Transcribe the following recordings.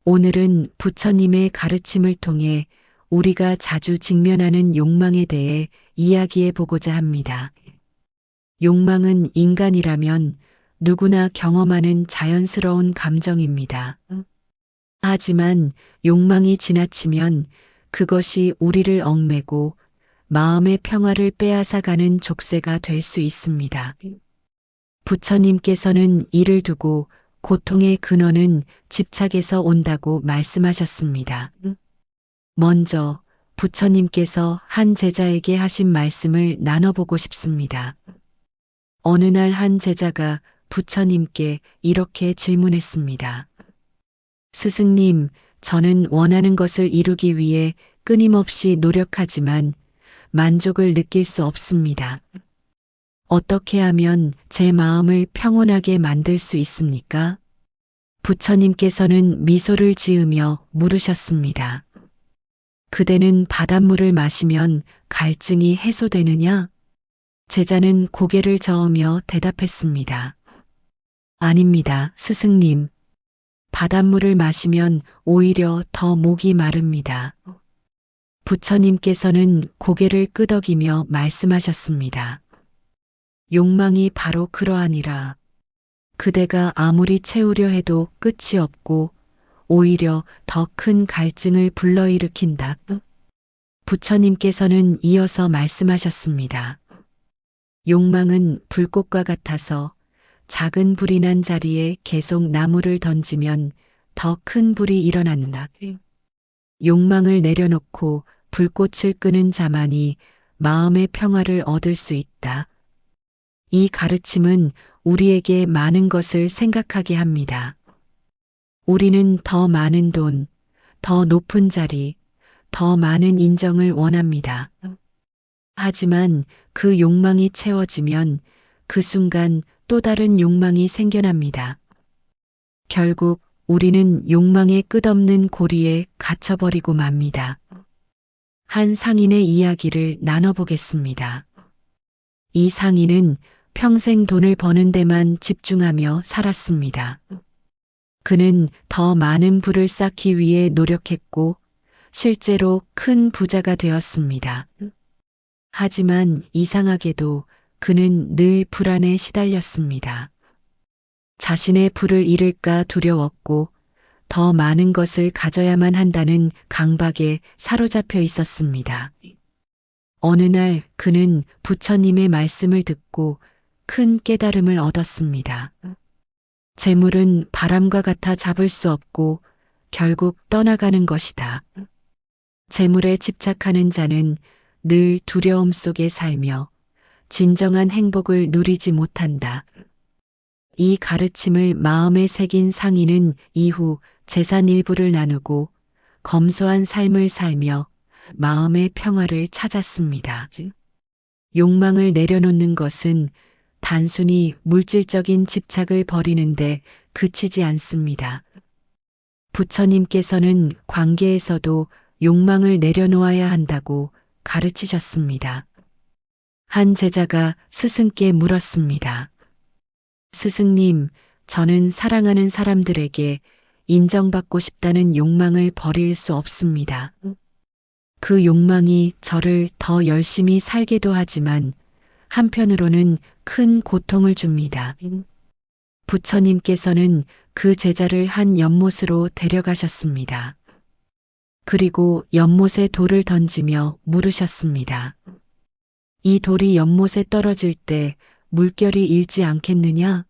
오늘은 부처님의 가르침을 통해 우리가 자주 직면하는 욕망에 대해 이야기해 보고자 합니다. 욕망은 인간이라면 누구나 경험하는 자연스러운 감정입니다. 하지만 욕망이 지나치면 그것이 우리를 얽매고 마음의 평화를 빼앗아가는 족쇄가 될 수 있습니다. 부처님께서는 이를 두고 고통의 근원은 집착에서 온다고 말씀하셨습니다. 먼저 부처님께서 한 제자에게 하신 말씀을 나눠보고 싶습니다. 어느 날 한 제자가 부처님께 이렇게 질문했습니다. 스승님, 저는 원하는 것을 이루기 위해 끊임없이 노력하지만 만족을 느낄 수 없습니다. 어떻게 하면 제 마음을 평온하게 만들 수 있습니까? 부처님께서는 미소를 지으며 물으셨습니다. 그대는 바닷물을 마시면 갈증이 해소되느냐? 제자는 고개를 저으며 대답했습니다. 아닙니다, 스승님. 바닷물을 마시면 오히려 더 목이 마릅니다. 부처님께서는 고개를 끄덕이며 말씀하셨습니다. 욕망이 바로 그러하니라. 그대가 아무리 채우려 해도 끝이 없고 오히려 더 큰 갈증을 불러일으킨다. 부처님께서는 이어서 말씀하셨습니다. 욕망은 불꽃과 같아서 작은 불이 난 자리에 계속 나무를 던지면 더 큰 불이 일어난다. 욕망을 내려놓고 불꽃을 끄는 자만이 마음의 평화를 얻을 수 있다. 이 가르침은 우리에게 많은 것을 생각하게 합니다. 우리는 더 많은 돈, 더 높은 자리, 더 많은 인정을 원합니다. 하지만 그 욕망이 채워지면 그 순간 또 다른 욕망이 생겨납니다. 결국 우리는 욕망의 끝없는 고리에 갇혀버리고 맙니다. 한 상인의 이야기를 나눠보겠습니다. 이 상인은 평생 돈을 버는 데만 집중하며 살았습니다. 그는 더 많은 부를 쌓기 위해 노력했고 실제로 큰 부자가 되었습니다. 하지만 이상하게도 그는 늘 불안에 시달렸습니다. 자신의 부를 잃을까 두려웠고 더 많은 것을 가져야만 한다는 강박에 사로잡혀 있었습니다. 어느 날 그는 부처님의 말씀을 듣고 큰 깨달음을 얻었습니다. 재물은 바람과 같아 잡을 수 없고 결국 떠나가는 것이다. 재물에 집착하는 자는 늘 두려움 속에 살며 진정한 행복을 누리지 못한다. 이 가르침을 마음에 새긴 상인은 이후 재산 일부를 나누고 검소한 삶을 살며 마음의 평화를 찾았습니다. 욕망을 내려놓는 것은 단순히 물질적인 집착을 버리는데 그치지 않습니다. 부처님께서는 관계에서도 욕망을 내려놓아야 한다고 가르치셨습니다. 한 제자가 스승께 물었습니다. 스승님, 저는 사랑하는 사람들에게 인정받고 싶다는 욕망을 버릴 수 없습니다. 그 욕망이 저를 더 열심히 살게도 하지만 한편으로는 큰 고통을 줍니다. 부처님께서는 그 제자를 한 연못으로 데려가셨습니다. 그리고 연못에 돌을 던지며 물으셨습니다. 이 돌이 연못에 떨어질 때 물결이 일지 않겠느냐?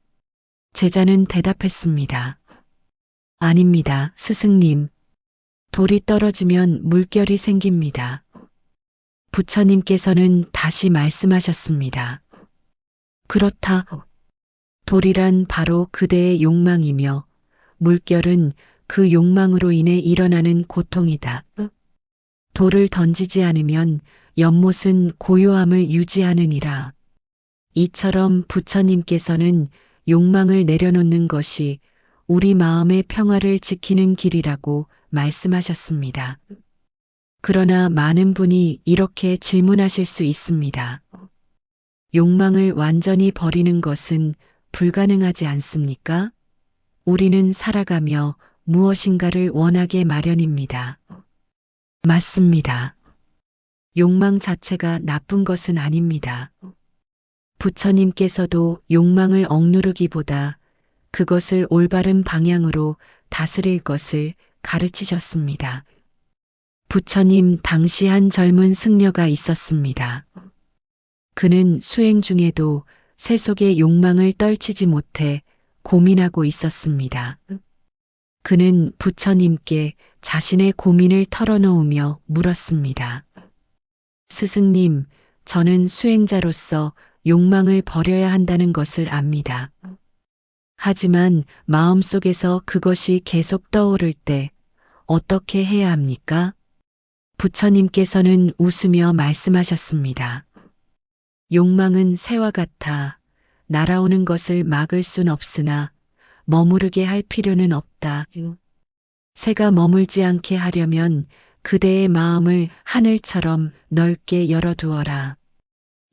제자는 대답했습니다. 아닙니다, 스승님. 돌이 떨어지면 물결이 생깁니다. 부처님께서는 다시 말씀하셨습니다. 그렇다. 돌이란 바로 그대의 욕망이며 물결은 그 욕망으로 인해 일어나는 고통이다. 돌을 던지지 않으면 연못은 고요함을 유지하느니라. 이처럼 부처님께서는 욕망을 내려놓는 것이 우리 마음의 평화를 지키는 길이라고 말씀하셨습니다. 그러나 많은 분이 이렇게 질문하실 수 있습니다. 욕망을 완전히 버리는 것은 불가능하지 않습니까? 우리는 살아가며 무엇인가를 원하게 마련입니다. 맞습니다. 욕망 자체가 나쁜 것은 아닙니다. 부처님께서도 욕망을 억누르기보다 그것을 올바른 방향으로 다스릴 것을 가르치셨습니다. 부처님 당시 한 젊은 승려가 있었습니다. 그는 수행 중에도 세속의 욕망을 떨치지 못해 고민하고 있었습니다. 그는 부처님께 자신의 고민을 털어놓으며 물었습니다. 스승님, 저는 수행자로서 욕망을 버려야 한다는 것을 압니다. 하지만 마음속에서 그것이 계속 떠오를 때 어떻게 해야 합니까? 부처님께서는 웃으며 말씀하셨습니다. 욕망은 새와 같아 날아오는 것을 막을 순 없으나 머무르게 할 필요는 없다. 새가 머물지 않게 하려면 그대의 마음을 하늘처럼 넓게 열어두어라.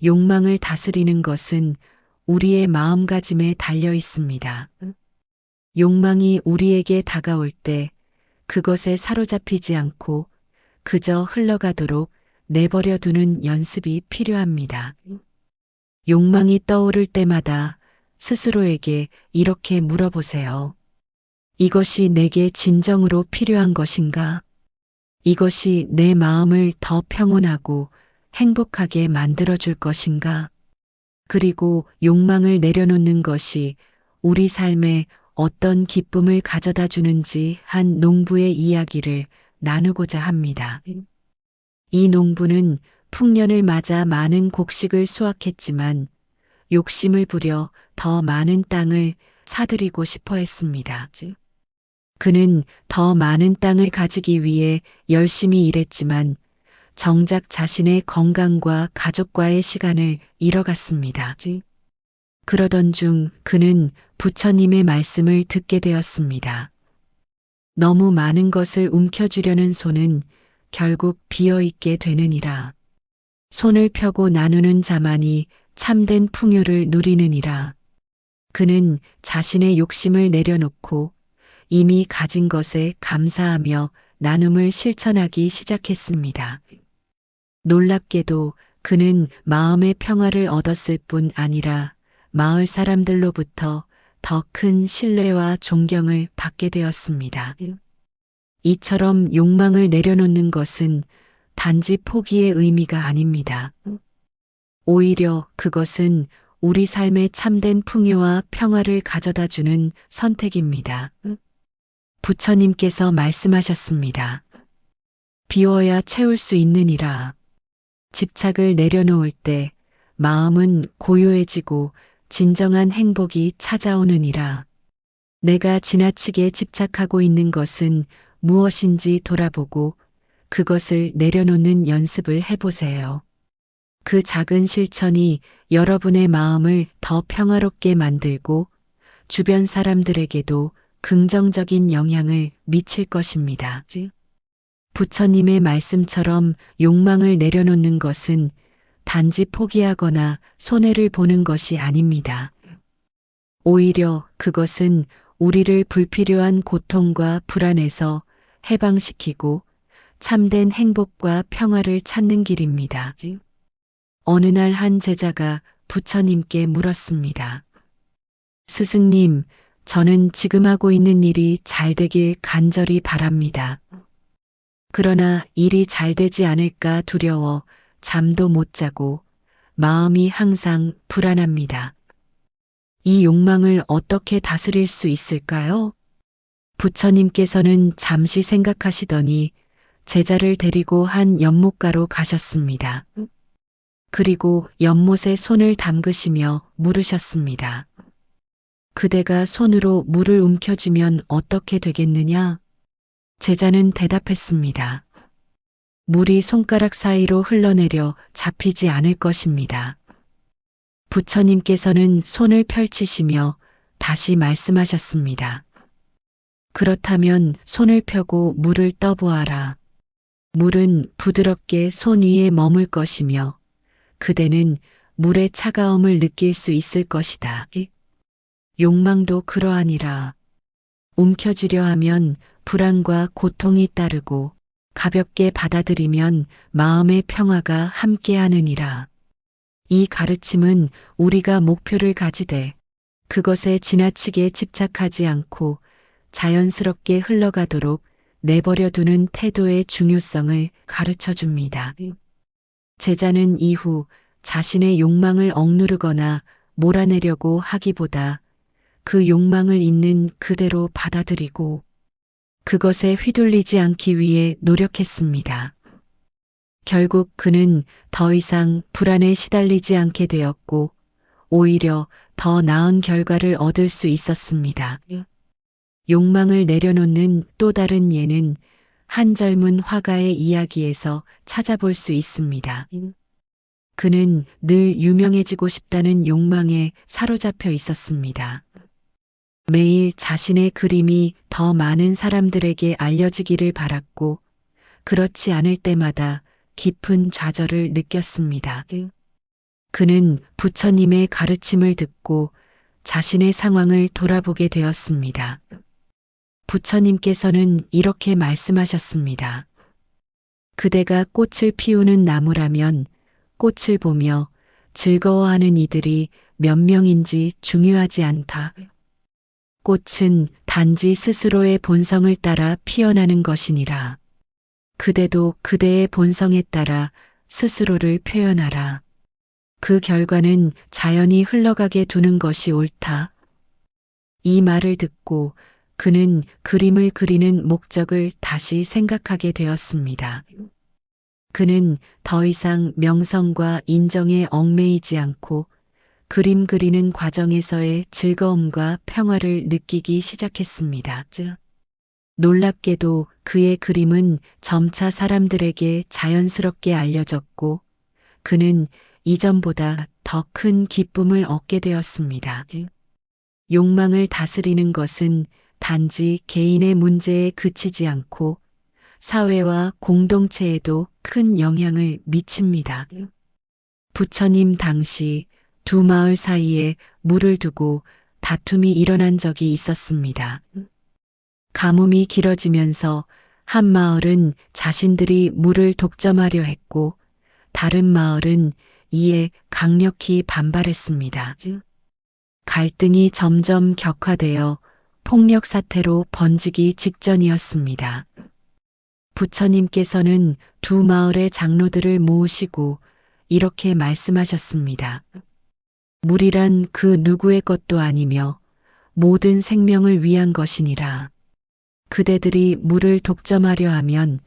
욕망을 다스리는 것은 우리의 마음가짐에 달려 있습니다. 욕망이 우리에게 다가올 때 그것에 사로잡히지 않고 그저 흘러가도록 내버려 두는 연습이 필요합니다. 욕망이 떠오를 때마다 스스로에게 이렇게 물어보세요. 이것이 내게 진정으로 필요한 것인가? 이것이 내 마음을 더 평온하고 행복하게 만들어줄 것인가? 그리고 욕망을 내려놓는 것이 우리 삶에 어떤 기쁨을 가져다 주는지 한 농부의 이야기를 나누고자 합니다. 이 농부는 풍년을 맞아 많은 곡식을 수확했지만 욕심을 부려 더 많은 땅을 사들이고 싶어 했습니다. 그는 더 많은 땅을 가지기 위해 열심히 일했지만 정작 자신의 건강과 가족과의 시간을 잃어갔습니다. 그러던 중 그는 부처님의 말씀을 듣게 되었습니다. 너무 많은 것을 움켜쥐려는 손은 결국 비어있게 되느니라. 손을 펴고 나누는 자만이 참된 풍요를 누리느니라. 그는 자신의 욕심을 내려놓고 이미 가진 것에 감사하며 나눔을 실천하기 시작했습니다. 놀랍게도 그는 마음의 평화를 얻었을 뿐 아니라 마을 사람들로부터 더 큰 신뢰와 존경을 받게 되었습니다. 이처럼 욕망을 내려놓는 것은 단지 포기의 의미가 아닙니다. 오히려 그것은 우리 삶에 참된 풍요와 평화를 가져다 주는 선택입니다. 부처님께서 말씀하셨습니다. 비워야 채울 수 있느니라. 집착을 내려놓을 때 마음은 고요해지고 진정한 행복이 찾아오느니라. 내가 지나치게 집착하고 있는 것은 무엇인지 돌아보고 그것을 내려놓는 연습을 해보세요. 그 작은 실천이 여러분의 마음을 더 평화롭게 만들고 주변 사람들에게도 긍정적인 영향을 미칠 것입니다. 부처님의 말씀처럼 욕망을 내려놓는 것은 단지 포기하거나 손해를 보는 것이 아닙니다. 오히려 그것은 우리를 불필요한 고통과 불안에서 해방시키고 참된 행복과 평화를 찾는 길입니다. 어느 날 한 제자가 부처님께 물었습니다. 스승님, 저는 지금 하고 있는 일이 잘 되길 간절히 바랍니다. 그러나 일이 잘 되지 않을까 두려워 잠도 못 자고 마음이 항상 불안합니다. 이 욕망을 어떻게 다스릴 수 있을까요? 부처님께서는 잠시 생각하시더니 제자를 데리고 한 연못가로 가셨습니다. 그리고 연못에 손을 담그시며 물으셨습니다. 그대가 손으로 물을 움켜쥐면 어떻게 되겠느냐? 제자는 대답했습니다. 물이 손가락 사이로 흘러내려 잡히지 않을 것입니다. 부처님께서는 손을 펼치시며 다시 말씀하셨습니다. 그렇다면 손을 펴고 물을 떠보아라. 물은 부드럽게 손 위에 머물 것이며 그대는 물의 차가움을 느낄 수 있을 것이다. 욕망도 그러하니라. 움켜쥐려 하면 불안과 고통이 따르고 가볍게 받아들이면 마음의 평화가 함께하느니라. 이 가르침은 우리가 목표를 가지되 그것에 지나치게 집착하지 않고 자연스럽게 흘러가도록 내버려 두는 태도의 중요성을 가르쳐 줍니다. 제자는 이후 자신의 욕망을 억누르거나 몰아내려고 하기보다 그 욕망을 있는 그대로 받아들이고 그것에 휘둘리지 않기 위해 노력했습니다. 결국 그는 더 이상 불안에 시달리지 않게 되었고 오히려 더 나은 결과를 얻을 수 있었습니다. 욕망을 내려놓는 또 다른 예는 한 젊은 화가의 이야기에서 찾아볼 수 있습니다. 그는 늘 유명해지고 싶다는 욕망에 사로잡혀 있었습니다. 매일 자신의 그림이 더 많은 사람들에게 알려지기를 바랐고 그렇지 않을 때마다 깊은 좌절을 느꼈습니다. 그는 부처님의 가르침을 듣고 자신의 상황을 돌아보게 되었습니다. 부처님께서는 이렇게 말씀하셨습니다. 그대가 꽃을 피우는 나무라면 꽃을 보며 즐거워하는 이들이 몇 명인지 중요하지 않다. 꽃은 단지 스스로의 본성을 따라 피어나는 것이니라. 그대도 그대의 본성에 따라 스스로를 표현하라. 그 결과는 자연히 흘러가게 두는 것이 옳다. 이 말을 듣고 그는 그림을 그리는 목적을 다시 생각하게 되었습니다. 그는 더 이상 명성과 인정에 얽매이지 않고 그림 그리는 과정에서의 즐거움과 평화를 느끼기 시작했습니다. 놀랍게도 그의 그림은 점차 사람들에게 자연스럽게 알려졌고 그는 이전보다 더 큰 기쁨을 얻게 되었습니다. 욕망을 다스리는 것은 단지 개인의 문제에 그치지 않고 사회와 공동체에도 큰 영향을 미칩니다. 부처님 당시 두 마을 사이에 물을 두고 다툼이 일어난 적이 있었습니다. 가뭄이 길어지면서 한 마을은 자신들이 물을 독점하려 했고 다른 마을은 이에 강력히 반발했습니다. 갈등이 점점 격화되어 폭력 사태로 번지기 직전이었습니다. 부처님께서는 두 마을의 장로들을 모으시고 이렇게 말씀하셨습니다. 물이란 그 누구의 것도 아니며 모든 생명을 위한 것이니라. 그대들이 물을 독점하려 하면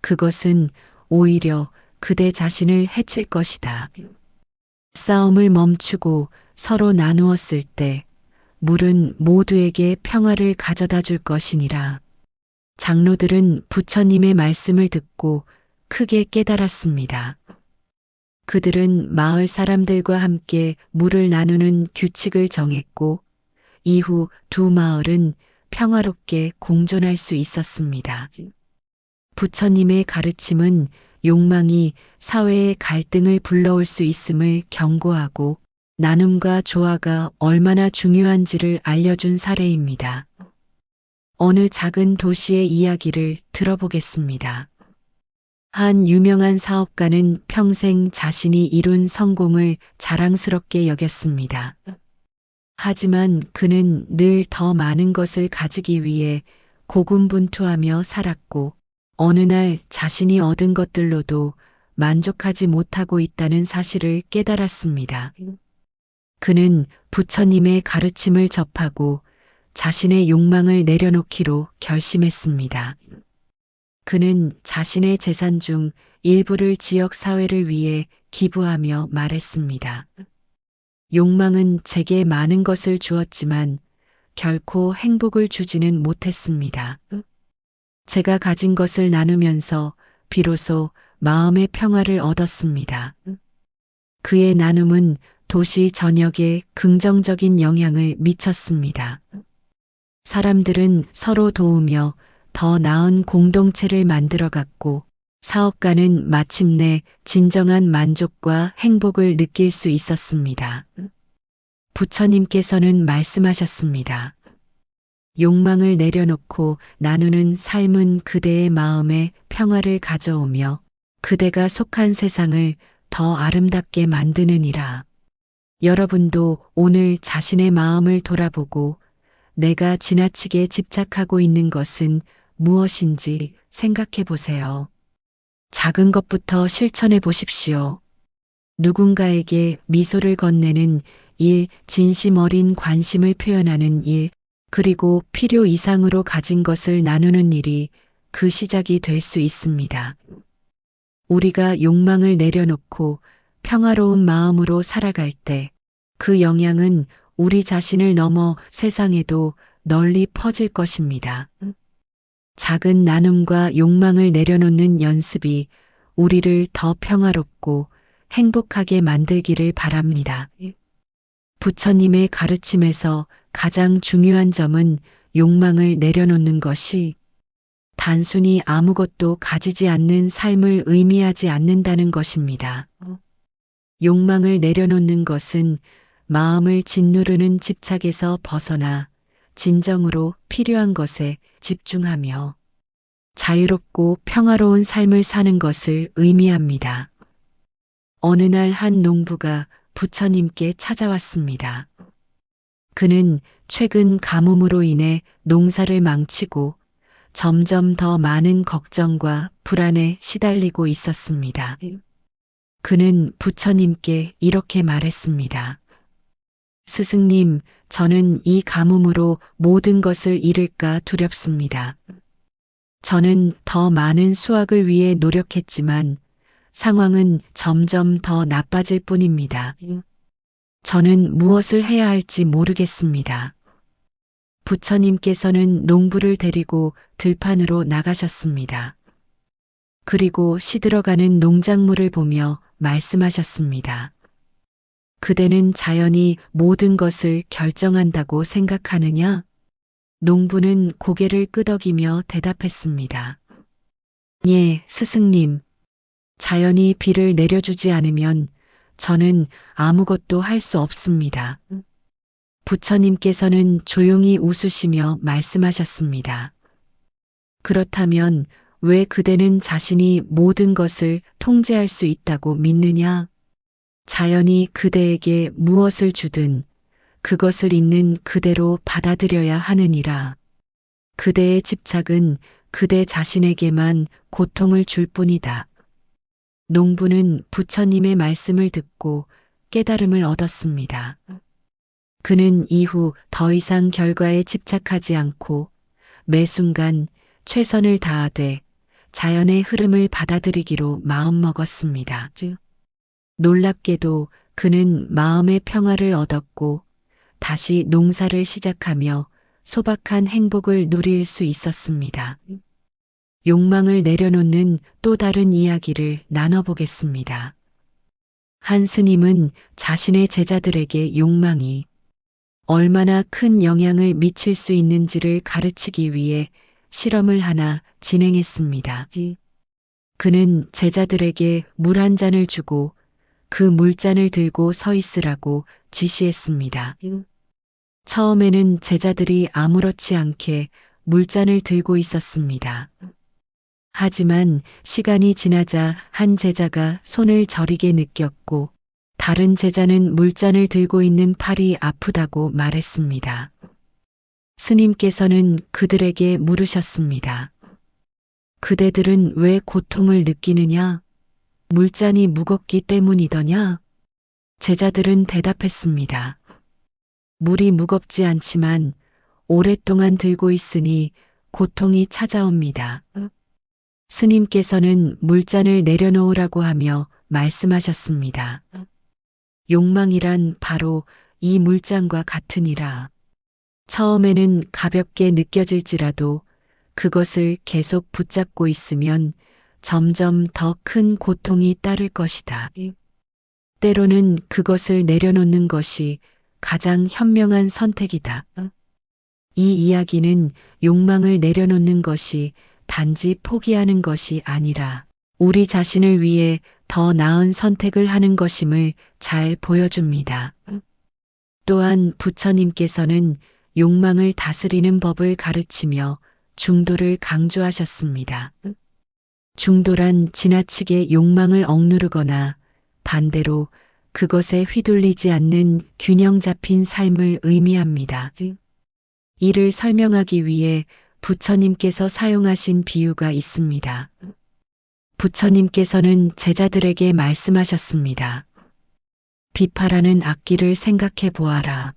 그것은 오히려 그대 자신을 해칠 것이다. 싸움을 멈추고 서로 나누었을 때 물은 모두에게 평화를 가져다 줄 것이니라. 장로들은 부처님의 말씀을 듣고 크게 깨달았습니다. 그들은 마을 사람들과 함께 물을 나누는 규칙을 정했고 이후 두 마을은 평화롭게 공존할 수 있었습니다. 부처님의 가르침은 욕망이 사회의 갈등을 불러올 수 있음을 경고하고 나눔과 조화가 얼마나 중요한지를 알려준 사례입니다. 어느 작은 도시의 이야기를 들어보겠습니다. 한 유명한 사업가는 평생 자신이 이룬 성공을 자랑스럽게 여겼습니다. 하지만 그는 늘 더 많은 것을 가지기 위해 고군분투하며 살았고 어느 날 자신이 얻은 것들로도 만족하지 못하고 있다는 사실을 깨달았습니다. 그는 부처님의 가르침을 접하고 자신의 욕망을 내려놓기로 결심했습니다. 그는 자신의 재산 중 일부를 지역 사회를 위해 기부하며 말했습니다. 욕망은 제게 많은 것을 주었지만 결코 행복을 주지는 못했습니다. 제가 가진 것을 나누면서 비로소 마음의 평화를 얻었습니다. 그의 나눔은 도시 전역에 긍정적인 영향을 미쳤습니다. 사람들은 서로 도우며 더 나은 공동체를 만들어갔고 사업가는 마침내 진정한 만족과 행복을 느낄 수 있었습니다. 부처님께서는 말씀하셨습니다. 욕망을 내려놓고 나누는 삶은 그대의 마음에 평화를 가져오며 그대가 속한 세상을 더 아름답게 만드느니라. 여러분도 오늘 자신의 마음을 돌아보고 내가 지나치게 집착하고 있는 것은 무엇인지 생각해 보세요. 작은 것부터 실천해 보십시오. 누군가에게 미소를 건네는 일, 진심 어린 관심을 표현하는 일, 그리고 필요 이상으로 가진 것을 나누는 일이 그 시작이 될 수 있습니다. 우리가 욕망을 내려놓고 평화로운 마음으로 살아갈 때 그 영향은 우리 자신을 넘어 세상에도 널리 퍼질 것입니다. 작은 나눔과 욕망을 내려놓는 연습이 우리를 더 평화롭고 행복하게 만들기를 바랍니다. 부처님의 가르침에서 가장 중요한 점은 욕망을 내려놓는 것이 단순히 아무것도 가지지 않는 삶을 의미하지 않는다는 것입니다. 욕망을 내려놓는 것은 마음을 짓누르는 집착에서 벗어나 진정으로 필요한 것에 집중하며 자유롭고 평화로운 삶을 사는 것을 의미합니다. 어느 날 한 농부가 부처님께 찾아왔습니다. 그는 최근 가뭄으로 인해 농사를 망치고 점점 더 많은 걱정과 불안에 시달리고 있었습니다. 그는 부처님께 이렇게 말했습니다. 스승님, 저는 이 가뭄으로 모든 것을 잃을까 두렵습니다. 저는 더 많은 수확을 위해 노력했지만 상황은 점점 더 나빠질 뿐입니다. 저는 무엇을 해야 할지 모르겠습니다. 부처님께서는 농부를 데리고 들판으로 나가셨습니다. 그리고 시들어가는 농작물을 보며 말씀하셨습니다. 그대는 자연이 모든 것을 결정한다고 생각하느냐? 농부는 고개를 끄덕이며 대답했습니다. 예, 스승님. 자연이 비를 내려주지 않으면 저는 아무것도 할 수 없습니다. 부처님께서는 조용히 웃으시며 말씀하셨습니다. 그렇다면 왜 그대는 자신이 모든 것을 통제할 수 있다고 믿느냐? 자연이 그대에게 무엇을 주든 그것을 있는 그대로 받아들여야 하느니라. 그대의 집착은 그대 자신에게만 고통을 줄 뿐이다. 농부는 부처님의 말씀을 듣고 깨달음을 얻었습니다. 그는 이후 더 이상 결과에 집착하지 않고 매 순간 최선을 다하되 자연의 흐름을 받아들이기로 마음먹었습니다. 놀랍게도 그는 마음의 평화를 얻었고 다시 농사를 시작하며 소박한 행복을 누릴 수 있었습니다. 욕망을 내려놓는 또 다른 이야기를 나눠보겠습니다. 한 스님은 자신의 제자들에게 욕망이 얼마나 큰 영향을 미칠 수 있는지를 가르치기 위해 실험을 하나 진행했습니다. 그는 제자들에게 물 한 잔을 주고 그 물잔을 들고 서 있으라고 지시했습니다. 처음에는 제자들이 아무렇지 않게 물잔을 들고 있었습니다. 하지만 시간이 지나자 한 제자가 손을 저리게 느꼈고 다른 제자는 물잔을 들고 있는 팔이 아프다고 말했습니다. 스님께서는 그들에게 물으셨습니다. 그대들은 왜 고통을 느끼느냐? 물잔이 무겁기 때문이더냐? 제자들은 대답했습니다. 물이 무겁지 않지만 오랫동안 들고 있으니 고통이 찾아옵니다. 스님께서는 물잔을 내려놓으라고 하며 말씀하셨습니다. 욕망이란 바로 이 물잔과 같으니라. 처음에는 가볍게 느껴질지라도 그것을 계속 붙잡고 있으면 점점 더 큰 고통이 따를 것이다. 때로는 그것을 내려놓는 것이 가장 현명한 선택이다. 이 이야기는 욕망을 내려놓는 것이 단지 포기하는 것이 아니라 우리 자신을 위해 더 나은 선택을 하는 것임을 잘 보여줍니다. 또한 부처님께서는 욕망을 다스리는 법을 가르치며 중도를 강조하셨습니다. 중도란 지나치게 욕망을 억누르거나 반대로 그것에 휘둘리지 않는 균형 잡힌 삶을 의미합니다. 이를 설명하기 위해 부처님께서 사용하신 비유가 있습니다. 부처님께서는 제자들에게 말씀하셨습니다. 비파라는 악기를 생각해 보아라.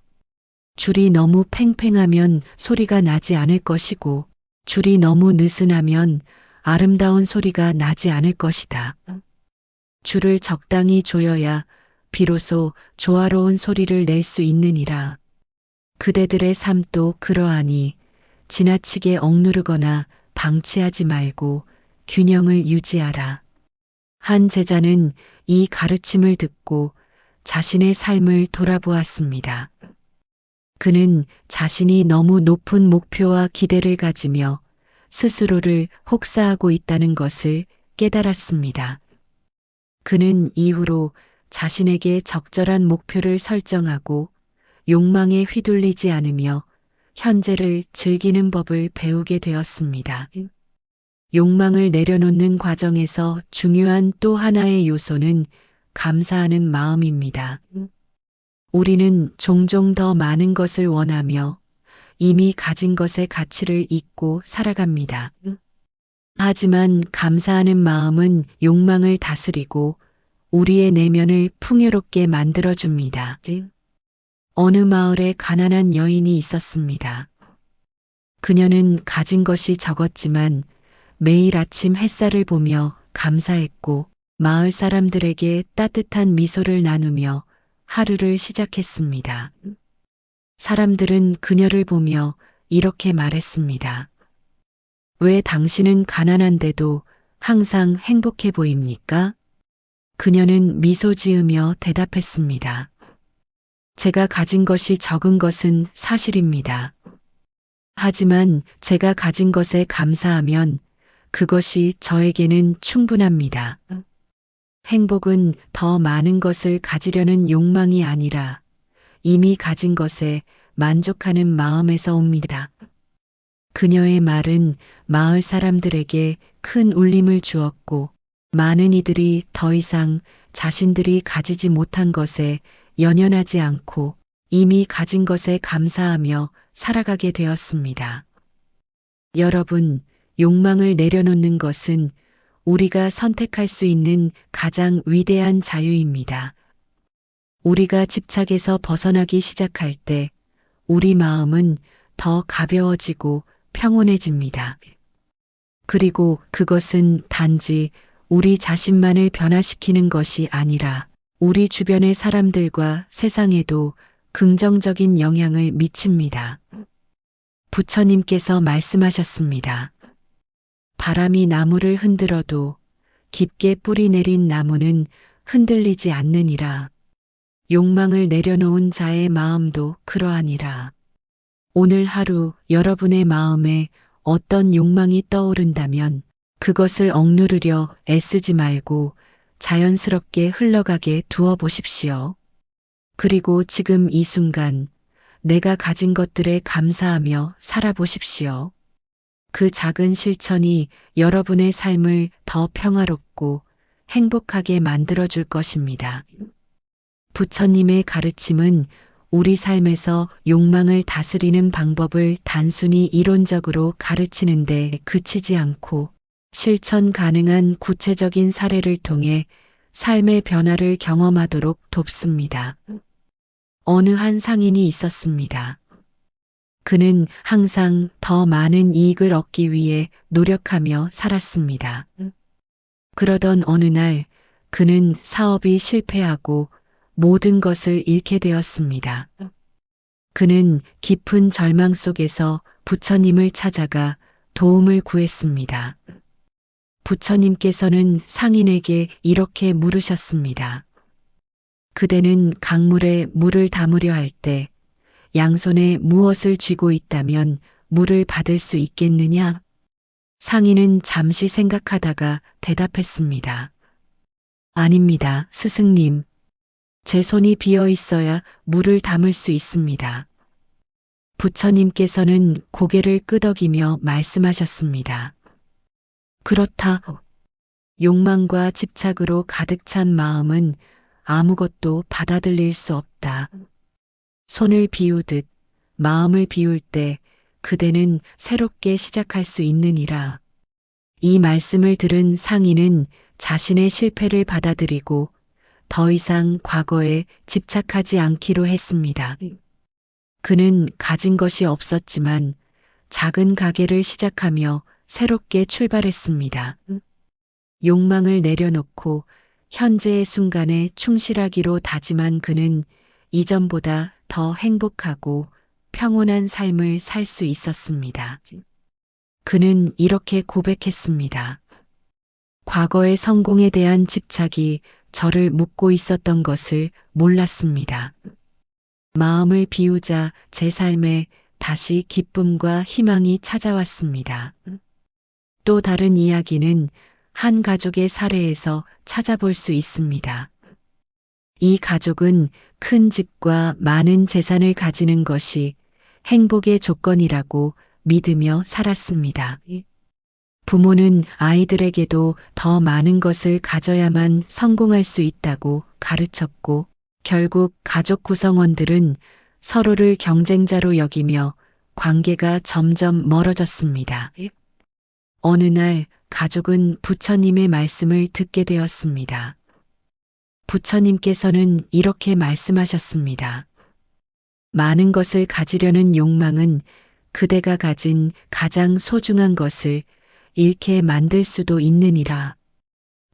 줄이 너무 팽팽하면 소리가 나지 않을 것이고 줄이 너무 느슨하면 아름다운 소리가 나지 않을 것이다. 줄을 적당히 조여야 비로소 조화로운 소리를 낼 수 있느니라. 그대들의 삶도 그러하니 지나치게 억누르거나 방치하지 말고 균형을 유지하라. 한 제자는 이 가르침을 듣고 자신의 삶을 돌아보았습니다. 그는 자신이 너무 높은 목표와 기대를 가지며 스스로를 혹사하고 있다는 것을 깨달았습니다. 그는 이후로 자신에게 적절한 목표를 설정하고 욕망에 휘둘리지 않으며 현재를 즐기는 법을 배우게 되었습니다. 욕망을 내려놓는 과정에서 중요한 또 하나의 요소는 감사하는 마음입니다. 우리는 종종 더 많은 것을 원하며 이미 가진 것의 가치를 잊고 살아갑니다. 하지만 감사하는 마음은 욕망을 다스리고 우리의 내면을 풍요롭게 만들어줍니다. 어느 마을에 가난한 여인이 있었습니다. 그녀는 가진 것이 적었지만 매일 아침 햇살을 보며 감사했고 마을 사람들에게 따뜻한 미소를 나누며 하루를 시작했습니다. 사람들은 그녀를 보며 이렇게 말했습니다. 왜 당신은 가난한데도 항상 행복해 보입니까? 그녀는 미소 지으며 대답했습니다. 제가 가진 것이 적은 것은 사실입니다. 하지만 제가 가진 것에 감사하면 그것이 저에게는 충분합니다. 행복은 더 많은 것을 가지려는 욕망이 아니라 이미 가진 것에 만족하는 마음에서 옵니다. 그녀의 말은 마을 사람들에게 큰 울림을 주었고 많은 이들이 더 이상 자신들이 가지지 못한 것에 연연하지 않고 이미 가진 것에 감사하며 살아가게 되었습니다. 여러분, 욕망을 내려놓는 것은 우리가 선택할 수 있는 가장 위대한 자유입니다. 우리가 집착에서 벗어나기 시작할 때 우리 마음은 더 가벼워지고 평온해집니다. 그리고 그것은 단지 우리 자신만을 변화시키는 것이 아니라 우리 주변의 사람들과 세상에도 긍정적인 영향을 미칩니다. 부처님께서 말씀하셨습니다. 바람이 나무를 흔들어도 깊게 뿌리 내린 나무는 흔들리지 않느니라. 욕망을 내려놓은 자의 마음도 그러하니라. 오늘 하루 여러분의 마음에 어떤 욕망이 떠오른다면 그것을 억누르려 애쓰지 말고 자연스럽게 흘러가게 두어 보십시오. 그리고 지금 이 순간 내가 가진 것들에 감사하며 살아보십시오. 그 작은 실천이 여러분의 삶을 더 평화롭고 행복하게 만들어줄 것입니다. 부처님의 가르침은 우리 삶에서 욕망을 다스리는 방법을 단순히 이론적으로 가르치는데 그치지 않고 실천 가능한 구체적인 사례를 통해 삶의 변화를 경험하도록 돕습니다. 어느 한 상인이 있었습니다. 그는 항상 더 많은 이익을 얻기 위해 노력하며 살았습니다. 그러던 어느 날 그는 사업이 실패하고 모든 것을 잃게 되었습니다. 그는 깊은 절망 속에서 부처님을 찾아가 도움을 구했습니다. 부처님께서는 상인에게 이렇게 물으셨습니다. 그대는 강물에 물을 담으려 할 때 양손에 무엇을 쥐고 있다면 물을 받을 수 있겠느냐? 상인은 잠시 생각하다가 대답했습니다. 아닙니다, 스승님. 제 손이 비어 있어야 물을 담을 수 있습니다. 부처님께서는 고개를 끄덕이며 말씀하셨습니다. 그렇다. 욕망과 집착으로 가득 찬 마음은 아무것도 받아들일 수 없다. 손을 비우듯 마음을 비울 때 그대는 새롭게 시작할 수 있느니라. 이 말씀을 들은 상인은 자신의 실패를 받아들이고 더 이상 과거에 집착하지 않기로 했습니다. 그는 가진 것이 없었지만 작은 가게를 시작하며 새롭게 출발했습니다. 욕망을 내려놓고 현재의 순간에 충실하기로 다짐한 그는 이전보다 더 행복하고 평온한 삶을 살 수 있었습니다. 그는 이렇게 고백했습니다. 과거의 성공에 대한 집착이 저를 묶고 있었던 것을 몰랐습니다. 마음을 비우자 제 삶에 다시 기쁨과 희망이 찾아왔습니다. 또 다른 이야기는 한 가족의 사례에서 찾아볼 수 있습니다. 이 가족은 큰 집과 많은 재산을 가지는 것이 행복의 조건이라고 믿으며 살았습니다. 부모는 아이들에게도 더 많은 것을 가져야만 성공할 수 있다고 가르쳤고, 결국 가족 구성원들은 서로를 경쟁자로 여기며 관계가 점점 멀어졌습니다. 어느 날 가족은 부처님의 말씀을 듣게 되었습니다. 부처님께서는 이렇게 말씀하셨습니다. 많은 것을 가지려는 욕망은 그대가 가진 가장 소중한 것을 잃게 만들 수도 있느니라.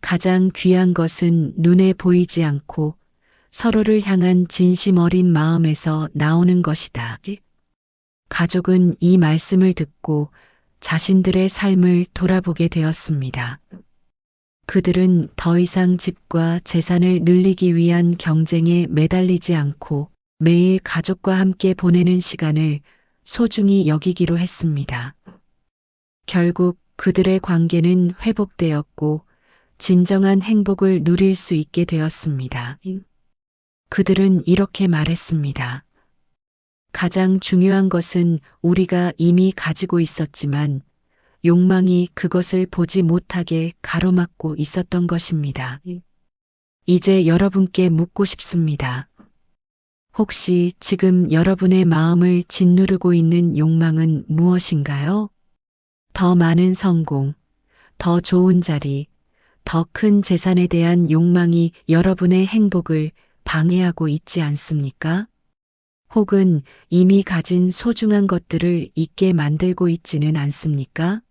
가장 귀한 것은 눈에 보이지 않고 서로를 향한 진심 어린 마음에서 나오는 것이다. 가족은 이 말씀을 듣고 자신들의 삶을 돌아보게 되었습니다. 그들은 더 이상 집과 재산을 늘리기 위한 경쟁에 매달리지 않고 매일 가족과 함께 보내는 시간을 소중히 여기기로 했습니다. 결국 그들의 관계는 회복되었고 진정한 행복을 누릴 수 있게 되었습니다. 그들은 이렇게 말했습니다. 가장 중요한 것은 우리가 이미 가지고 있었지만 욕망이 그것을 보지 못하게 가로막고 있었던 것입니다. 이제 여러분께 묻고 싶습니다. 혹시 지금 여러분의 마음을 짓누르고 있는 욕망은 무엇인가요? 더 많은 성공, 더 좋은 자리, 더 큰 재산에 대한 욕망이 여러분의 행복을 방해하고 있지 않습니까? 혹은 이미 가진 소중한 것들을 잊게 만들고 있지는 않습니까?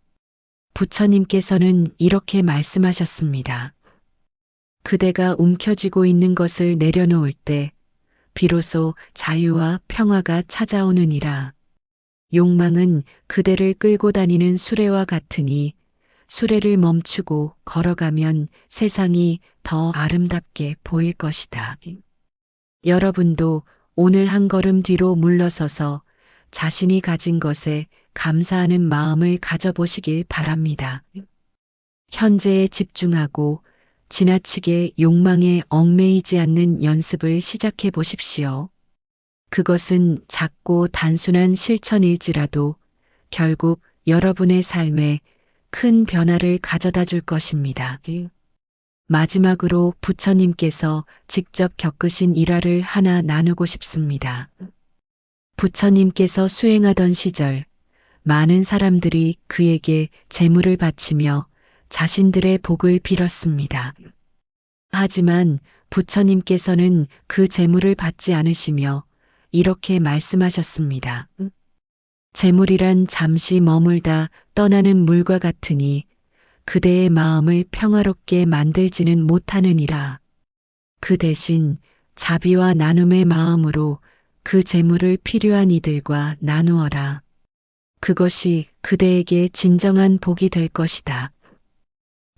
부처님께서는 이렇게 말씀하셨습니다. 그대가 움켜쥐고 있는 것을 내려놓을 때 비로소 자유와 평화가 찾아오느니라. 욕망은 그대를 끌고 다니는 수레와 같으니 수레를 멈추고 걸어가면 세상이 더 아름답게 보일 것이다. 여러분도 오늘 한 걸음 뒤로 물러서서 자신이 가진 것에 감사하는 마음을 가져보시길 바랍니다. 현재에 집중하고 지나치게 욕망에 얽매이지 않는 연습을 시작해 보십시오. 그것은 작고 단순한 실천일지라도 결국 여러분의 삶에 큰 변화를 가져다 줄 것입니다. 마지막으로 부처님께서 직접 겪으신 일화를 하나 나누고 싶습니다. 부처님께서 수행하던 시절 많은 사람들이 그에게 재물을 바치며 자신들의 복을 빌었습니다. 하지만 부처님께서는 그 재물을 받지 않으시며 이렇게 말씀하셨습니다. 재물이란 잠시 머물다 떠나는 물과 같으니 그대의 마음을 평화롭게 만들지는 못하느니라. 그 대신 자비와 나눔의 마음으로 그 재물을 필요한 이들과 나누어라. 그것이 그대에게 진정한 복이 될 것이다.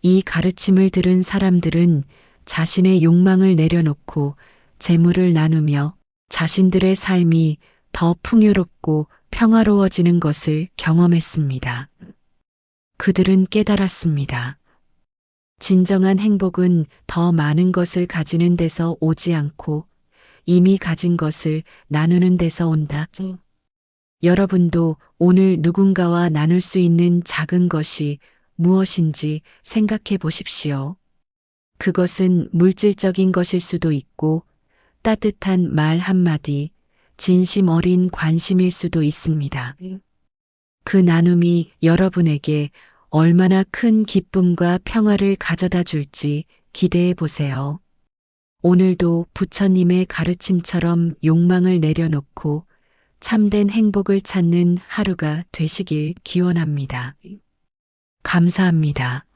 이 가르침을 들은 사람들은 자신의 욕망을 내려놓고 재물을 나누며 자신들의 삶이 더 풍요롭고 평화로워지는 것을 경험했습니다. 그들은 깨달았습니다. 진정한 행복은 더 많은 것을 가지는 데서 오지 않고 이미 가진 것을 나누는 데서 온다. 여러분도 오늘 누군가와 나눌 수 있는 작은 것이 무엇인지 생각해 보십시오. 그것은 물질적인 것일 수도 있고 따뜻한 말 한마디, 진심 어린 관심일 수도 있습니다. 그 나눔이 여러분에게 얼마나 큰 기쁨과 평화를 가져다 줄지 기대해 보세요. 오늘도 부처님의 가르침처럼 욕망을 내려놓고 참된 행복을 찾는 하루가 되시길 기원합니다. 감사합니다.